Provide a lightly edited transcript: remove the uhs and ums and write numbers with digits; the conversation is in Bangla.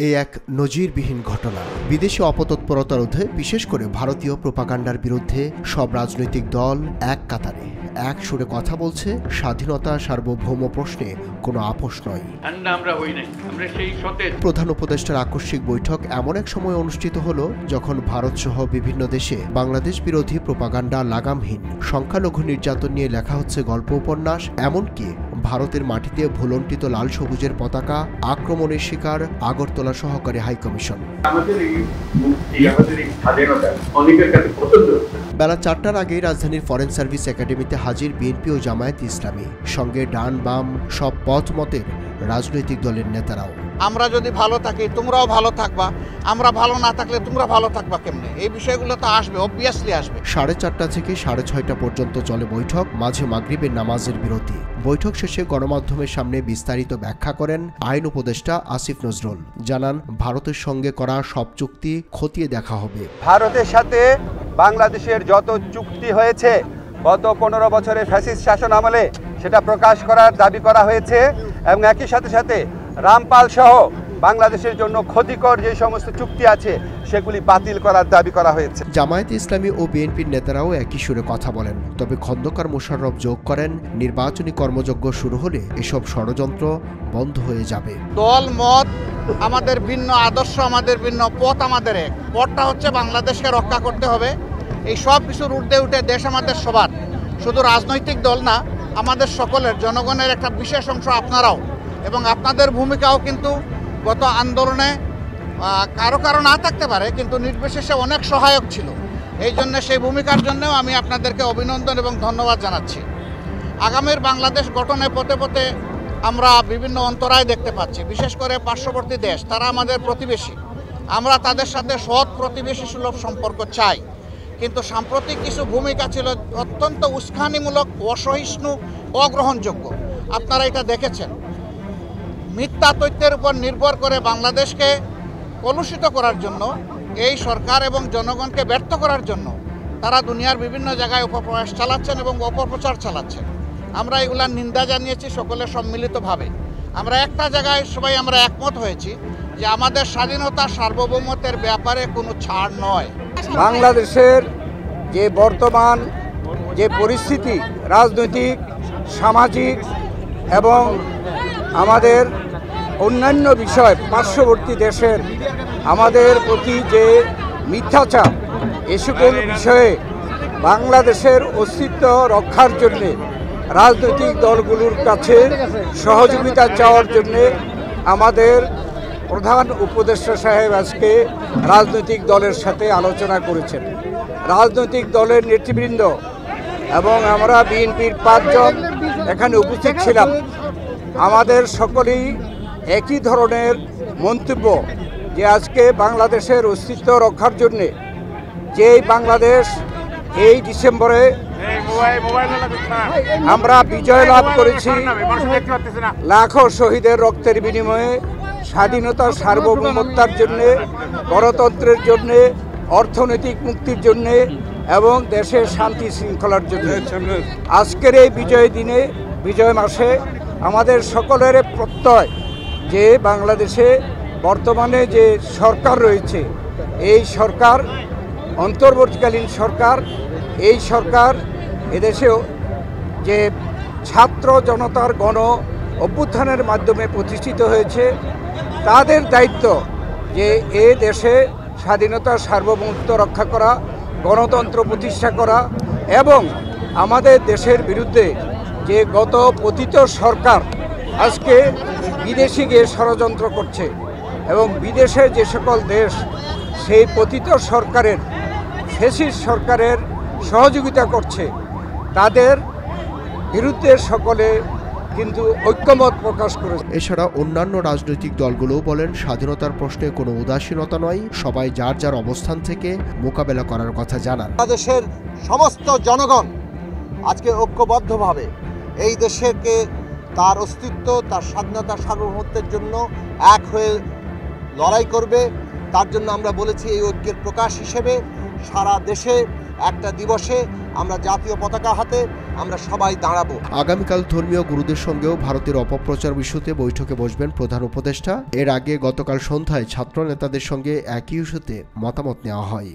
এই এক নজিরবিহীন ঘটনা। বিদেশি অপতৎপরতা রোধে বিশেষ করে ভারতীয় প্রোপাগান্ডার বিরুদ্ধে সব রাজনৈতিক দল এক কাতারে এক সুরে কথা বলছে। স্বাধীনতা সার্বভৌম প্রশ্নে কোনো আপোষ নয়। প্রধান উপদেষ্টার আকস্মিক বৈঠক এমন এক সময় অনুষ্ঠিত হলো যখন ভারত সহ বিভিন্ন দেশে বাংলাদেশ বিরোধী প্রোপাগান্ডা লাগামহীন, সংখ্যালঘু নির্যাতন নিয়ে লেখা হচ্ছে গল্প উপন্যাস। এমনকি ভারতের মাটিতে ভুলন্টিত লাল সবুজের পতাকা আক্রমণের শিকার আগরতলা সহকারী হাইকমিশন। বেলা ৪টার আগেই রাজধানীর ফরেন সার্ভিস একাডেমিতে হাজির বিএনপি ও জামায়াত ইসলামী, সঙ্গে ডান বাম সব পথ মতের রাজনৈতিক দলের নেতারাও। আমরা যদি ভালো থাকি তোমরাও ভালো থাকবা, আমরা ভালো না থাকলে তোমরা ভালো থাকবা কেমনে, এই বিষয়গুলো তো আসবে, অবভিয়াসলি আসবে। 4:30 থেকে 6:30 পর্যন্ত চলে বৈঠক, মাঝে মাগরিবের নামাজের বিরতি। বৈঠক শেষে গণমাধ্যমের সামনে বিস্তারিত ব্যাখ্যা করেন আইন উপদেষ্টা আসিফ নজরুল। জানান, ভারতের সঙ্গে করা সব চুক্তি খতিয়ে দেখা হবে। ভারতের সাথে বাংলাদেশের যত চুক্তি হয়েছে গত 15 বছরের ফ্যাসিস্ট শাসন আমলে সেটা প্রকাশ করার দাবি করা হয়েছে এবং একই সাথে রামপাল সহ বাংলাদেশের জন্য ক্ষতিকর যে সমস্ত চুক্তি আছে সেগুলি বাতিল করার দাবি করা হয়েছে। জামায়াত ইসলামী ও বিএনপির নেতারাও একই সুরে কথা বলেন। তবে খন্দকার মোশাররফ যোগ করেন, নির্বাচনী কর্মযজ্ঞ শুরু হলে এসব ষড়যন্ত্র বন্ধ হয়ে যাবে। দল মত আমাদের ভিন্ন, আদর্শ আমাদের ভিন্ন, পথ আমাদের এক। পথটা হচ্ছে বাংলাদেশকে রক্ষা করতে হবে। এই সব কিছুর ঊর্ধ্বে উঠে দেশ আমাদের সবার, শুধু রাজনৈতিক দল না, আমাদের সকলের, জনগণের একটা বিশেষ অংশ আপনারাও, এবং আপনাদের ভূমিকাও কিন্তু গত আন্দোলনে কারো না থাকতে পারে কিন্তু নির্বিশেষে অনেক সহায়ক ছিল। এই জন্য সেই ভূমিকার জন্যও আমি আপনাদেরকে অভিনন্দন এবং ধন্যবাদ জানাচ্ছি। আগামীর বাংলাদেশ গঠনে পথে পথে আমরা বিভিন্ন অন্তরায় দেখতে পাচ্ছি, বিশেষ করে পার্শ্ববর্তী দেশ, তারা আমাদের প্রতিবেশী। আমরা তাদের সাথে সৎ প্রতিবেশী সুলভ সম্পর্ক চাই, কিন্তু সাম্প্রতিক কিছু ভূমিকা ছিল অত্যন্ত উস্কানিমূলক, অসহিষ্ণু, অগ্রহণযোগ্য। আপনারা এটা দেখেছেন। মিথ্যা তথ্যের উপর নির্ভর করে বাংলাদেশকে কলুষিত করার জন্য এই সরকার এবং জনগণকে ব্যর্থ করার জন্য তারা দুনিয়ার বিভিন্ন জায়গায় অপপ্রয়াস চালাচ্ছেন এবং অপপ্রচার চালাচ্ছেন। আমরা এগুলার নিন্দা জানিয়েছি সকলে সম্মিলিতভাবে। আমরা একটা জায়গায় সবাই আমরা একমত হয়েছি যে আমাদের স্বাধীনতা সার্বভৌমত্বের ব্যাপারে কোনো ছাড় নয়। বাংলাদেশের যে বর্তমান যে পরিস্থিতি, রাজনৈতিক, সামাজিক এবং আমাদের অন্যান্য বিষয়, পার্শ্ববর্তী দেশের আমাদের প্রতি যে মিথ্যাচার, এ সকল বিষয়ে বাংলাদেশের অস্তিত্ব রক্ষার জন্যে রাজনৈতিক দলগুলোর কাছে সহযোগিতা চাওয়ার জন্যে আমাদের প্রধান উপদেষ্টা সাহেব আজকে রাজনৈতিক দলের সাথে আলোচনা করেছেন। রাজনৈতিক দলের নেতৃবৃন্দ এবং আমরা বিএনপির 5 জন এখানে উপস্থিত ছিলাম। আমাদের সকলেই একই ধরনের মন্তব্য যে আজকে বাংলাদেশের অস্তিত্ব রক্ষার জন্যে, যেই বাংলাদেশ এই ডিসেম্বরে আমরা বিজয় লাভ করেছি, লাখো শহীদের রক্তের বিনিময়ে, স্বাধীনতার সার্বভৌমত্বের জন্যে, গণতন্ত্রের জন্যে, অর্থনৈতিক মুক্তির জন্যে এবং দেশের শান্তি শৃঙ্খলার জন্য আজকের এই বিজয় দিনে, বিজয় মাসে আমাদের সকলের প্রত্যয় যে বাংলাদেশে বর্তমানে যে সরকার রয়েছে, এই সরকার অন্তর্বর্তীকালীন সরকার, এই সরকার এদেশেও যে ছাত্র জনতার গণ অভ্যুত্থানের মাধ্যমে প্রতিষ্ঠিত হয়েছে, তাদের দায়িত্ব যে এ দেশে স্বাধীনতার সার্বভৌমত্ব রক্ষা করা, গণতন্ত্র প্রতিষ্ঠা করা এবং আমাদের দেশের বিরুদ্ধে যে গত পতিত সরকার আজকে বিদেশে গিয়ে ষড়যন্ত্র করছে এবং বিদেশে যে সকল দেশ সেই পতিত সরকারের, ফ্যাসিস্ট সরকারের সহযোগিতা করছে, তাদের বিরুদ্ধে সকলে কিন্তু ঐক্যমত প্রকাশ করেছে। এছাড়া অন্যান্য রাজনৈতিক দলগুলোও বলেন, স্বাধীনতার প্রশ্নে কোনো উদাসীনতা নয়, সবাই যার যার অবস্থান থেকে মোকাবেলা করার কথা জানান। বাংলাদেশের সমস্ত জনগণ আজকে ঐক্যবদ্ধভাবে এই দেশকে তার অস্তিত্ব, তার স্বাধীনতা সার্বভৌমত্বের জন্য এক হয়ে লড়াই করবে। তার জন্য আমরা বলেছি এই ঐক্যের প্রকাশ হিসেবে সারা দেশে একটা দিবসে আমরা জাতীয় পতাকা হাতে আমরা সবাই দাঁড়াবো। আগামীকাল ধর্মীয় গুরুদের সঙ্গেও ভারতের অপপ্রচার ইস্যুতে বৈঠকে বসবেন প্রধান উপদেষ্টা। এর আগে গতকাল সন্ধ্যায় ছাত্র নেতাদের সঙ্গে একই ইস্যুতে মতামত নেওয়া হয়।